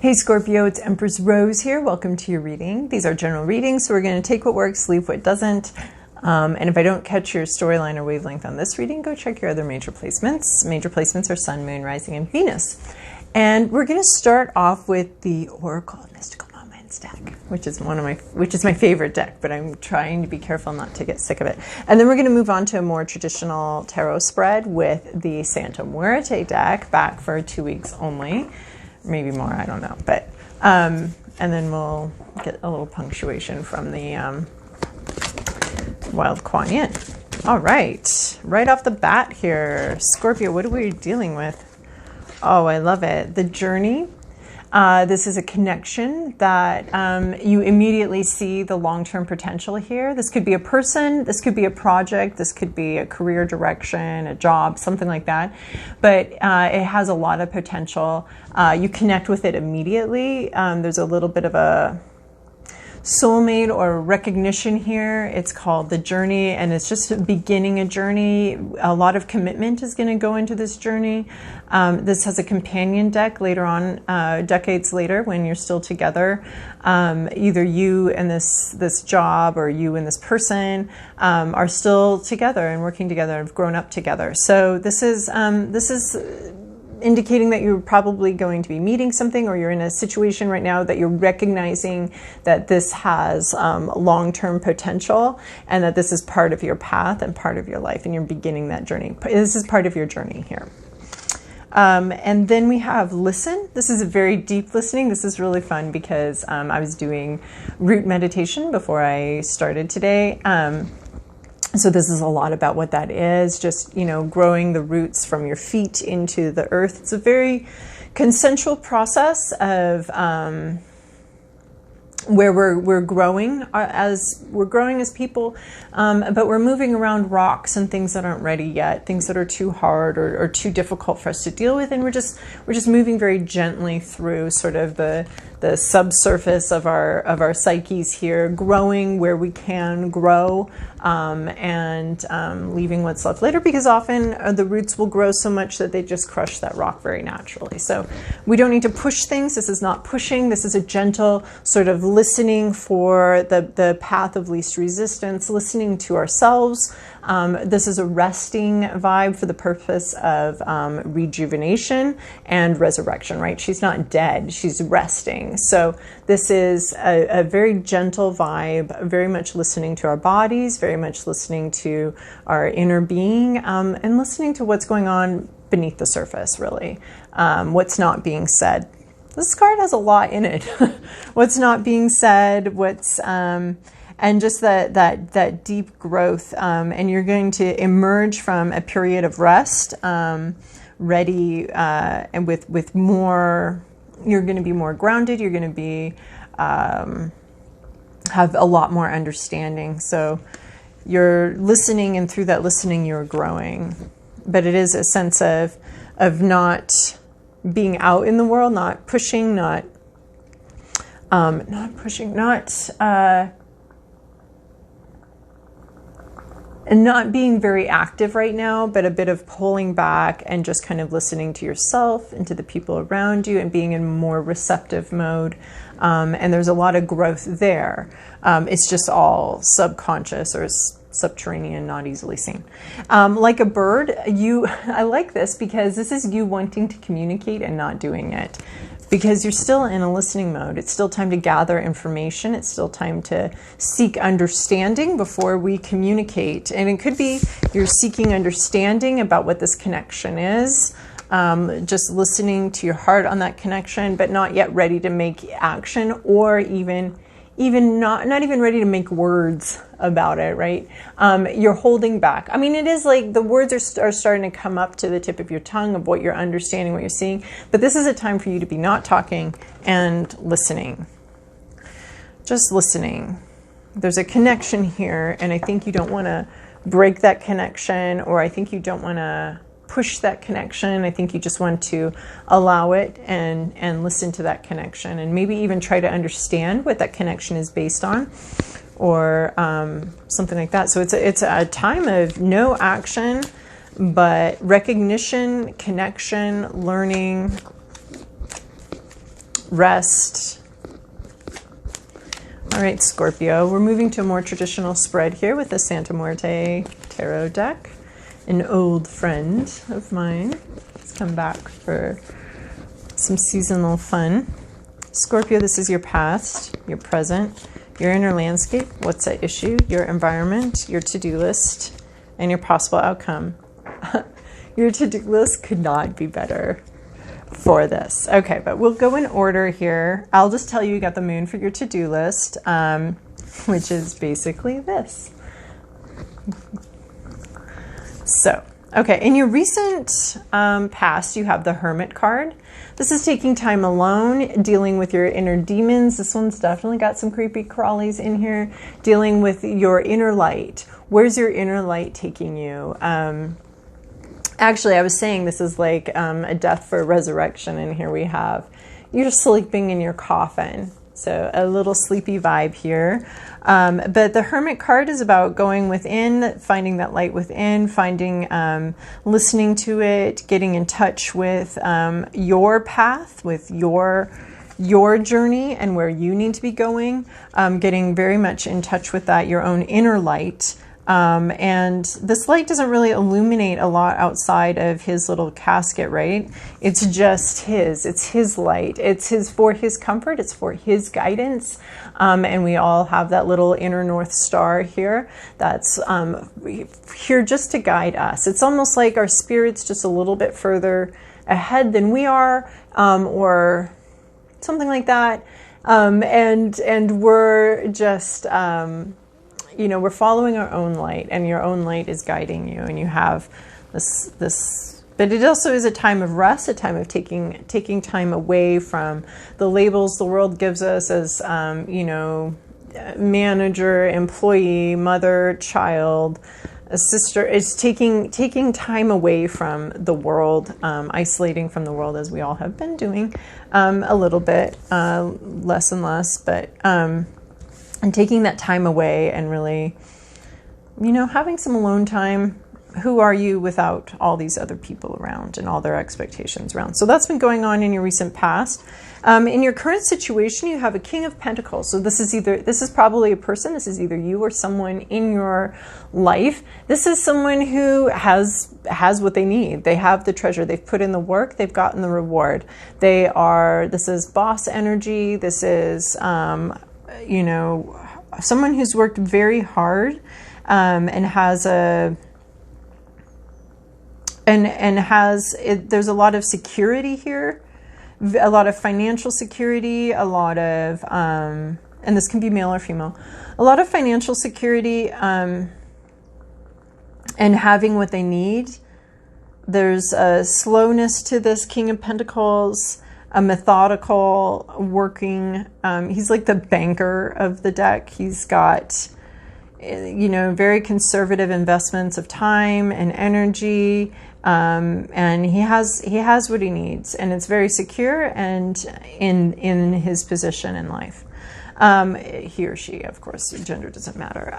Hey Scorpio, it's Empress Rose here. Welcome to your reading. These are general readings, so we're going to take what works, leave what doesn't. And if I don't catch your storyline or wavelength on this reading, go check your other major placements. Major placements are Sun, Moon, Rising, and Venus. And we're going to start off with the Oracle of Mystical Moments deck, which is my favorite deck, but I'm trying to be careful not to get sick of it. And then we're going to move on to a more traditional tarot spread with the Santa Muerte deck, back for 2 weeks only. Maybe more, I don't know. But and then we'll get a little punctuation from the Wild Kuan Yin. All right, right off the bat here, Scorpio, what are we dealing with? Oh, I love it. The journey. This is a connection that you immediately see the long-term potential here. This could be a person, this could be a project, this could be a career direction, a job, something like that. But it has a lot of potential. You connect with it immediately. There's a little bit of a soulmate or recognition here. It's called the journey, and it's just beginning a journey. A lot of commitment is going to go into this journey. This has a companion deck later on, decades later, when you're still together. Either you and this job or you and this person are still together and working together and have grown up together. So this is indicating that you're probably going to be meeting something, or you're in a situation right now that you're recognizing that this has long-term potential and that this is part of your path and part of your life, and you're beginning that journey. This is part of your journey here. And then we have listen. This is a very deep listening. This is really fun because I was doing root meditation before I started today. So this is a lot about what that is, just, growing the roots from your feet into the earth. It's a very consensual process of where we're growing as people, but we're moving around rocks and things that aren't ready yet, things that are too hard or too difficult for us to deal with, and we're just moving very gently through sort of the subsurface of our psyches here, growing where we can grow, and leaving what's left later, because often the roots will grow so much that they just crush that rock very naturally. So we don't need to push things. This is not pushing. This is a gentle sort of listening for the path of least resistance, listening to ourselves. This is a resting vibe for the purpose of rejuvenation and resurrection, right? She's not dead, she's resting. So this is a very gentle vibe, very much listening to our bodies, very much listening to our inner being, and listening to what's going on beneath the surface, really. What's not being said. This card has a lot in it. What's not being said, and just that deep growth, and you're going to emerge from a period of rest, ready, and with more. You're going to be more grounded. You're going to be have a lot more understanding. So you're listening, and through that listening, you're growing. But it is a sense of not being out in the world, not pushing, not and not being very active right now, but a bit of pulling back and just kind of listening to yourself and to the people around you and being in more receptive mode. And there's a lot of growth there. It's just all subconscious or subterranean, not easily seen. Like a bird, I like this because this is you wanting to communicate and not doing it. Because you're still in a listening mode. It's still time to gather information. It's still time to seek understanding before we communicate. And it could be you're seeking understanding about what this connection is, just listening to your heart on that connection, but not yet ready to make action, or even not even ready to make words about it, right? You're holding back. I mean, it is like the words are starting to come up to the tip of your tongue of what you're understanding, what you're seeing. But this is a time for you to be not talking and listening. Just listening. There's a connection here, and I think you don't want to break that connection, or I think you don't want to push that connection. I think you just want to allow it and listen to that connection, and maybe even try to understand what that connection is based on, or something like that. So it's a time of no action, but recognition, connection, learning, rest. All right, Scorpio, we're moving to a more traditional spread here with the Santa Muerte tarot deck. An old friend of mine has come back for some seasonal fun. Scorpio, this is your past, your present, your inner landscape, what's at issue, your environment, your to-do list, and your possible outcome. Your to-do list could not be better for this. Okay, but we'll go in order here. I'll just tell you got the moon for your to-do list, which is basically this. So, okay, in your recent past, you have the Hermit card. This is taking time alone, dealing with your inner demons. This one's definitely got some creepy crawlies in here. Dealing with your inner light. Where's your inner light taking you? Actually, I was saying this is like a death for resurrection, and here we have you're sleeping in your coffin. So a little sleepy vibe here. But the Hermit card is about going within, finding that light within, finding, listening to it, getting in touch with your path, with your journey and where you need to be going, getting very much in touch with that, your own inner light. And this light doesn't really illuminate a lot outside of his little casket, right? It's just it's his light. It's for his comfort. It's for his guidance. And we all have that little inner North Star here that's here just to guide us. It's almost like our spirit's just a little bit further ahead than we are, or something like that. And we're just, we're following our own light, and your own light is guiding you, and you have this, but it also is a time of rest, a time of taking time away from the labels the world gives us as, manager, employee, mother, child, a sister. It's taking time away from the world, isolating from the world, as we all have been doing, a little bit, less and less, but, and taking that time away and really, having some alone time. Who are you without all these other people around and all their expectations around? So that's been going on in your recent past. In your current situation, you have a King of Pentacles. So this is probably a person. This is either you or someone in your life. This is someone who has what they need. They have the treasure. They've put in the work. They've gotten the reward. This is boss energy. This is, someone who's worked very hard, and has there's a lot of security here, a lot of financial security, a lot of, and this can be male or female, a lot of financial security, and having what they need. There's a slowness to this King of Pentacles, a methodical working, he's like the banker of the deck. He's got, very conservative investments of time and energy, and he has what he needs, and it's very secure and in his position in life. He or she, of course, gender doesn't matter.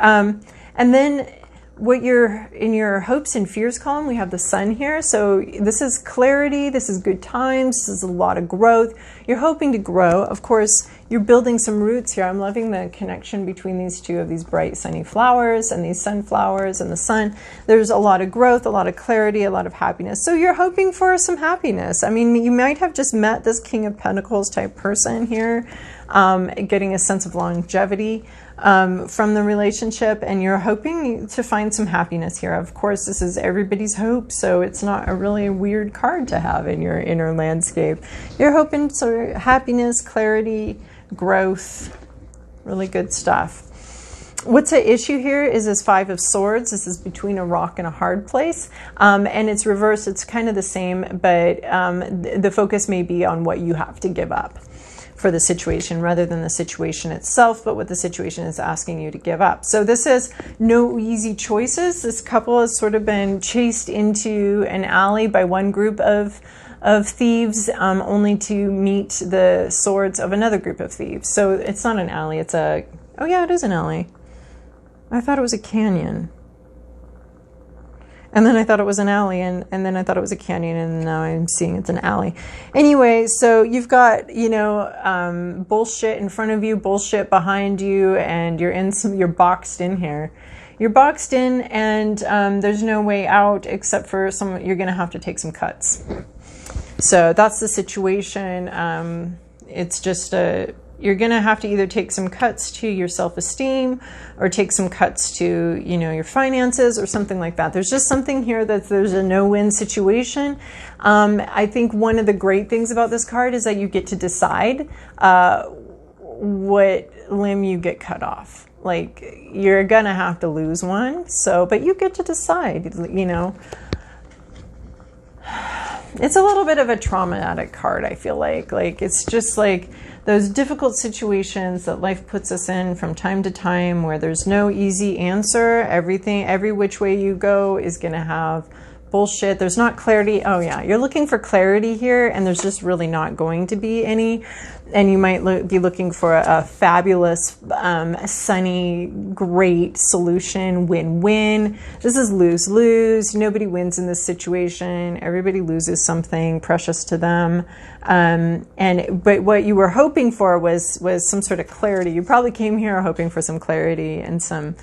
And then what you're in your hopes and fears column, we have the sun here. So this is clarity. This is good times. This is a lot of growth. You're hoping to grow. Of course, you're building some roots here. I'm loving the connection between these two of these bright sunny flowers and these sunflowers and the sun. There's a lot of growth, a lot of clarity, a lot of happiness. So you're hoping for some happiness. I mean, you might have just met this King of Pentacles type person here, getting a sense of longevity from the relationship, and you're hoping to find some happiness here. Of course, this is everybody's hope, so it's not a really weird card to have in your inner landscape. You're hoping for happiness, clarity, growth, really good stuff. What's at issue here is this Five of Swords. This is between a rock and a hard place, and it's reversed. It's kind of the same, but the focus may be on what you have to give up for the situation rather than the situation itself, but what the situation is asking you to give up. So this is no easy choices. This couple has sort of been chased into an alley by one group of thieves, only to meet the swords of another group of thieves. So it's not an alley, it is an alley. I thought it was a canyon. And then I thought it was an alley, and then I thought it was a canyon, and now I'm seeing it's an alley. Anyway, so you've got, you know, bullshit in front of you, bullshit behind you, and you're boxed in here. You're boxed in, and there's no way out except for you're going to have to take some cuts. So that's the situation. It's just you're going to have to either take some cuts to your self-esteem or take some cuts to, you know, your finances or something like that. There's just something here that there's a no-win situation. I think one of the great things about this card is that you get to decide what limb you get cut off. Like, you're going to have to lose one. So, but you get to decide, you know. It's a little bit of a traumatic card, I feel like. Like, it's just like those difficult situations that life puts us in from time to time where there's no easy answer. Every which way you go is going to have bullshit. There's not clarity. Oh yeah, you're looking for clarity here, and there's just really not going to be any. And you might be looking for a fabulous, sunny, great solution, win-win. This is lose-lose. Nobody wins in this situation. Everybody loses something precious to them. But what you were hoping for was some sort of clarity. You probably came here hoping for some clarity and some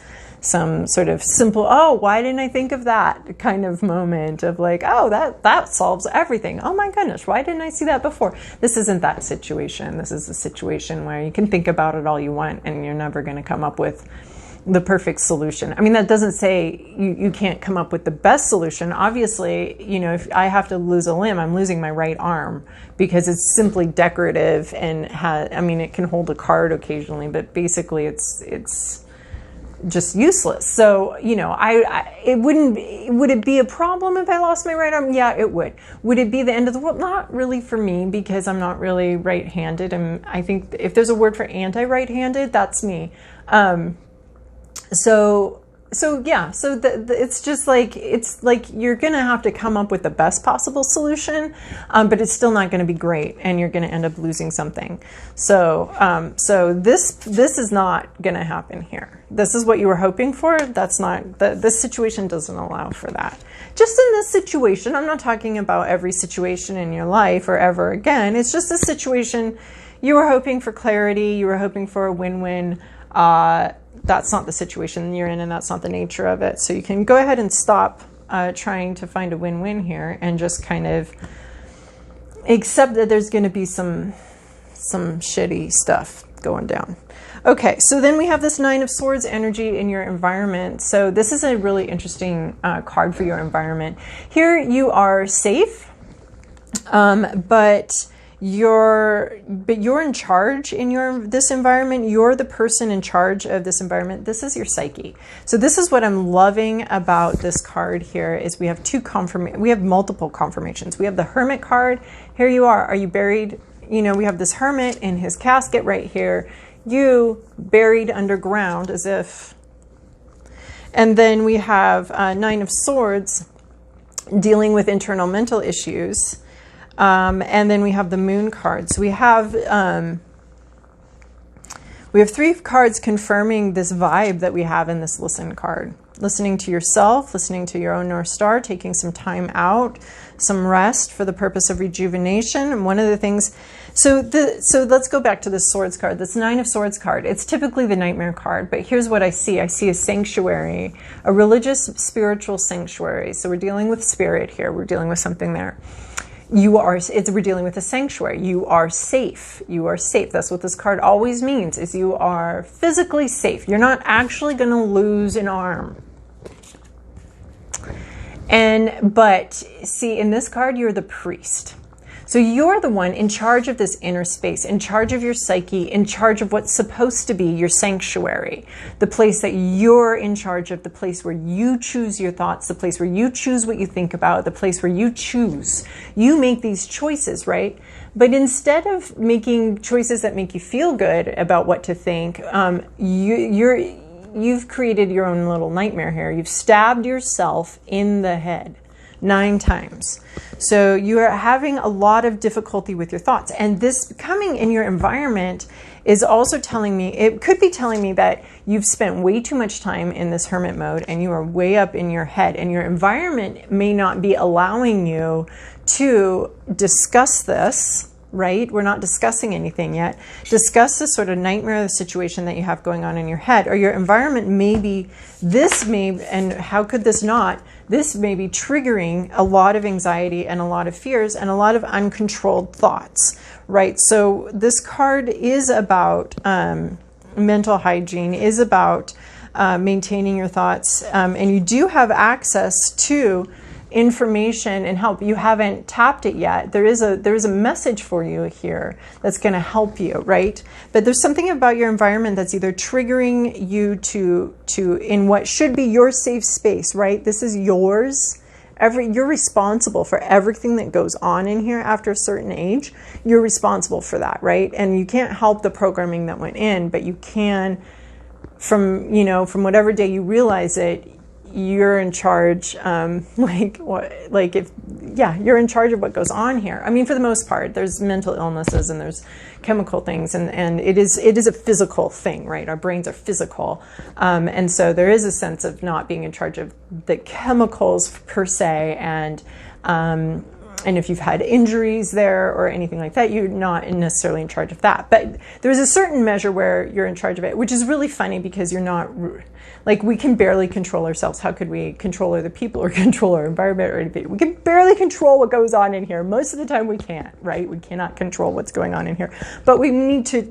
sort of simple, oh, why didn't I think of that kind of moment of like, oh, that solves everything. Oh my goodness, why didn't I see that before? This isn't that situation. This is a situation where you can think about it all you want and you're never going to come up with the perfect solution. I mean, that doesn't say you can't come up with the best solution. Obviously, you know, if I have to lose a limb, I'm losing my right arm because it's simply decorative and it can hold a card occasionally, but basically it's just useless. So, you know, would it be a problem if I lost my right arm? Yeah, it would. Would it be the end of the world? Not really for me, because I'm not really right-handed. And I think if there's a word for anti-right-handed, that's me. It's just like, it's like you're going to have to come up with the best possible solution, but it's still not going to be great, and you're going to end up losing something. So this is not going to happen here. This is what you were hoping for. That's not, this situation doesn't allow for that. Just in this situation, I'm not talking about every situation in your life or ever again. It's just a situation you were hoping for clarity. You were hoping for a win-win. That's not the situation you're in, and that's not the nature of it. So you can go ahead and stop trying to find a win-win here and just kind of accept that there's going to be some shitty stuff going down. Okay, so then we have this Nine of Swords energy in your environment. So this is a really interesting card for your environment. Here you are safe, but you're in charge in this environment. You're the person in charge of this environment. This is your psyche. So this is what I'm loving about this card here is we have we have multiple confirmations. We have the Hermit card. Here you are. Are you buried? You know, we have this hermit in his casket right here. You buried underground as if. And then we have Nine of Swords dealing with internal mental issues. And then we have the Moon card. So we have 3 cards confirming this vibe that we have in this Listen card. Listening to yourself, listening to your own North Star, taking some time out, some rest for the purpose of rejuvenation. And one of the things, so let's go back to this Swords card, this Nine of Swords card. It's typically the nightmare card, but here's what I see. I see a sanctuary, a religious, spiritual sanctuary. So we're dealing with spirit here. We're dealing with something there. We're dealing with a sanctuary. You are safe. You are safe. That's what this card always means, is you are physically safe. You're not actually going to lose an arm. But see, in this card, you're the priest. So you're the one in charge of this inner space, in charge of your psyche, in charge of what's supposed to be your sanctuary, the place that you're in charge of, the place where you choose your thoughts, the place where you choose what you think about, the place where you choose. You make these choices, right? But instead of making choices that make you feel good about what to think, you've created your own little nightmare here. You've stabbed yourself in the head. 9 times. So you are having a lot of difficulty with your thoughts. And this coming in your environment is also telling me, it could be telling me that you've spent way too much time in this hermit mode and you are way up in your head, and your environment may not be allowing you to discuss this, right? We're not discussing anything yet. Discuss this sort of nightmare situation that you have going on in your head, or your environment may be, and how could this not? This may be triggering a lot of anxiety and a lot of fears and a lot of uncontrolled thoughts, right? So this card is about mental hygiene, is about maintaining your thoughts, and you do have access to information and help. You haven't tapped it yet. There is a message for you here that's going to help you, right? But there's something about your environment that's either triggering you to in what should be your safe space, right? This is yours. You're responsible for everything that goes on in here after a certain age. You're responsible for that, right? And you can't help the programming that went in, but you can, from whatever day you realize it, you're in charge, you're in charge of what goes on here. I mean, for the most part, there's mental illnesses and there's chemical things, and it is a physical thing, right? Our brains are physical. And so there is a sense of not being in charge of the chemicals per se, and if you've had injuries there or anything like that, you're not necessarily in charge of that. But there's a certain measure where you're in charge of it, which is really funny because you're not, like, we can barely control ourselves. How could we control other people or control our environment or anything? We can barely control what goes on in here. Most of the time we can't, right? We cannot control what's going on in here. But we need to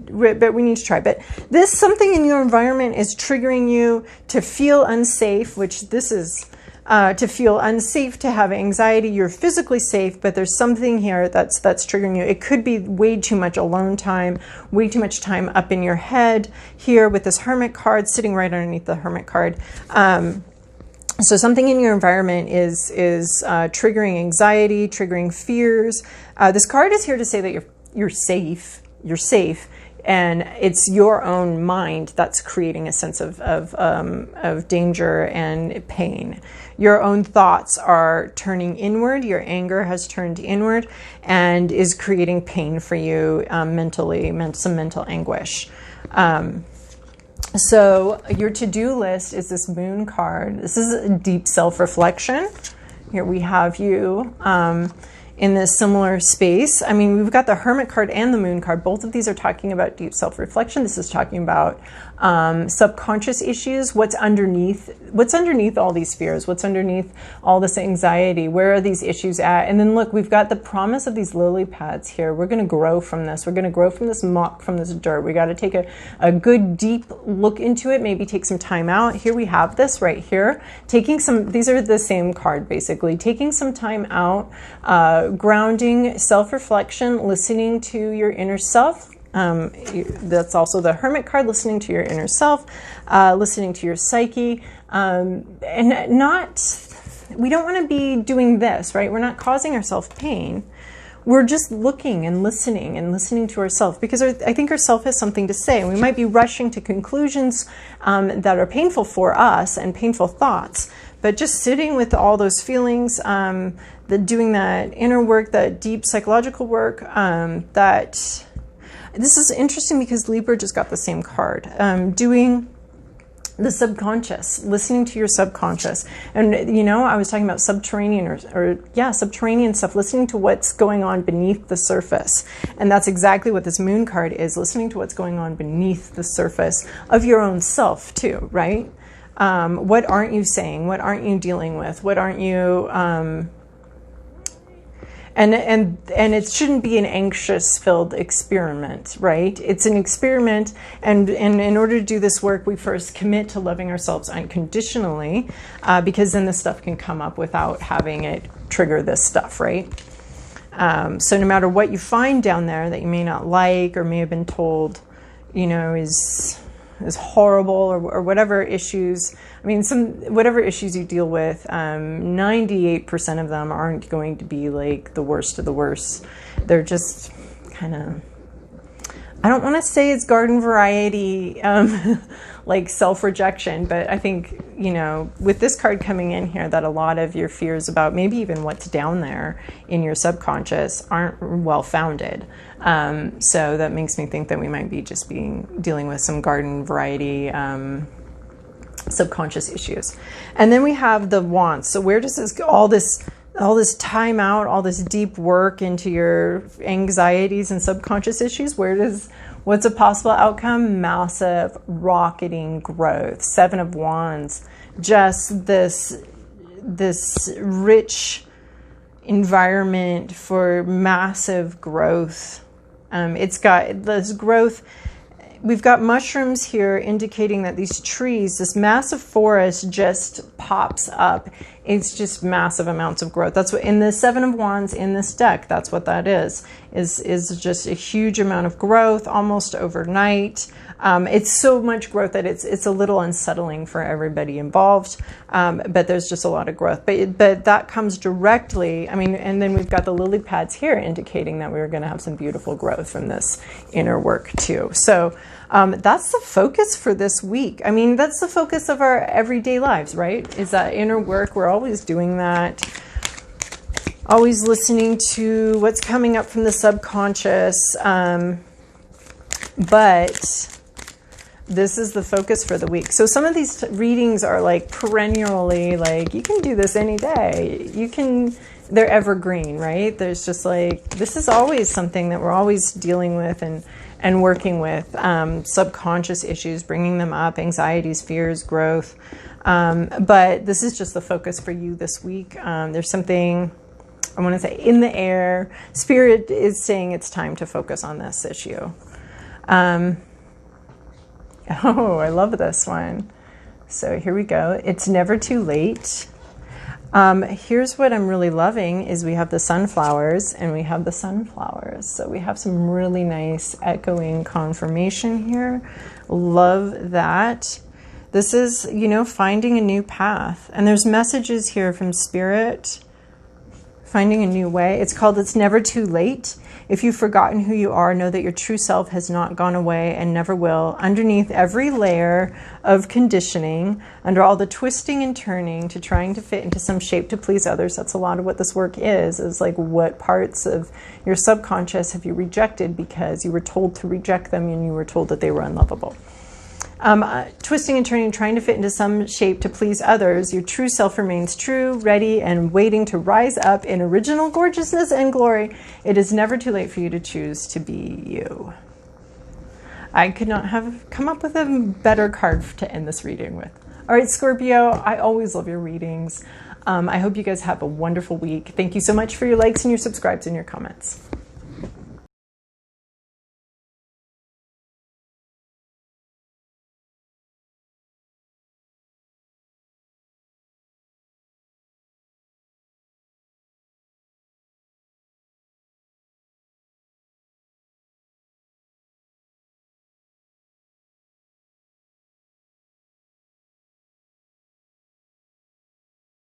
try. But this, something in your environment is triggering you to feel unsafe, which this is... to feel unsafe, to have anxiety. You're physically safe, but there's something here that's triggering you. It could be way too much alone time, way too much time up in your head here with this Hermit card sitting right underneath the Hermit card. So something in your environment is triggering anxiety, triggering fears. This card is here to say that you're safe. You're safe. And it's your own mind that's creating a sense of danger and pain. Your own thoughts are turning inward. Your anger has turned inward and is creating pain for you mentally, some mental anguish. So your to-do list is this Moon card. This is a deep self-reflection. Here we have you in this similar space. I mean, we've got the Hermit card and the Moon card. Both of these are talking about deep self-reflection. This is talking about subconscious issues. What's underneath all these fears? What's underneath all this anxiety? Where are these issues at? And then look, we've got the promise of these lily pads here. We're going to grow from this. We're going to grow from this muck, from this dirt. We got to take a good deep look into it, maybe take some time out. Here we have this right here. These are the same card basically. Taking some time out, grounding, self-reflection, listening to your inner self. That's also the Hermit card, listening to your inner self, listening to your psyche, and we don't want to be doing this, right? We're not causing ourselves pain. We're just looking and listening to ourselves, because I think ourself has something to say. We might be rushing to conclusions that are painful for us and painful thoughts, but just sitting with all those feelings, doing that inner work, that deep psychological work, this is interesting because Libra just got the same card. Doing the subconscious, listening to your subconscious. And, I was talking about subterranean subterranean stuff, listening to what's going on beneath the surface. And that's exactly what this Moon card is, listening to what's going on beneath the surface of your own self too, right? What aren't you saying? What aren't you dealing with? What aren't you... And it shouldn't be an anxious-filled experiment, right? It's an experiment, and in order to do this work, we first commit to loving ourselves unconditionally, because then this stuff can come up without having it trigger this stuff, right? So no matter what you find down there that you may not like or may have been told, is horrible, or whatever issues. I mean, whatever issues you deal with, 98% of them aren't going to be like the worst of the worst. They're just kind of I don't want to say it's garden variety, like self-rejection, but I think, you know, with this card coming in here, that a lot of your fears about maybe even what's down there in your subconscious aren't well-founded. So that makes me think that we might be just dealing with some garden variety subconscious issues. And then we have the Wands. So where does this, all this time out, all this deep work into your anxieties and subconscious issues, what's a possible outcome? Massive rocketing growth. 7 of Wands, just this rich environment for massive growth. It's got this growth. We've got mushrooms here indicating that these trees, this massive forest just pops up. It's just massive amounts of growth. That's what in the 7 of Wands in this deck, that's what that is just a huge amount of growth almost overnight. It's so much growth that it's a little unsettling for everybody involved. But there's just a lot of growth. But that comes directly, I mean, and then we've got the lily pads here indicating that we're going to have some beautiful growth from this inner work too. So that's the focus for this week. I mean, that's the focus of our everyday lives, right? Is that inner work. We're always doing that. Always listening to what's coming up from the subconscious. But this is the focus for the week. So some of these readings are like perennially, like you can do this any day. They're evergreen, right? There's just like, this is always something that we're always dealing with and working with, subconscious issues, bringing them up, anxieties, fears, growth. But this is just the focus for you this week. There's something, I want to say, in the air. Spirit is saying it's time to focus on this issue. Oh, I love this one. So here we go. It's never too late. Here's what I'm really loving is we have the sunflowers and we have the sunflowers. So we have some really nice echoing confirmation here. Love that. This is, you know, finding a new path. And there's messages here from Spirit, finding a new way. It's called It's Never Too Late. If you've forgotten who you are, know that your true self has not gone away and never will. Underneath every layer of conditioning, under all the twisting and turning to trying to fit into some shape to please others, that's a lot of what this work is like what parts of your subconscious have you rejected because you were told to reject them and you were told that they were unlovable. Twisting and turning, trying to fit into some shape to please others, your true self remains true, ready, and waiting to rise up in original gorgeousness and glory. It is never too late for you to choose to be you. I could not have come up with a better card to end this reading with. All right, Scorpio, I always love your readings. I hope you guys have a wonderful week. Thank you so much for your likes and your subscribes and your comments.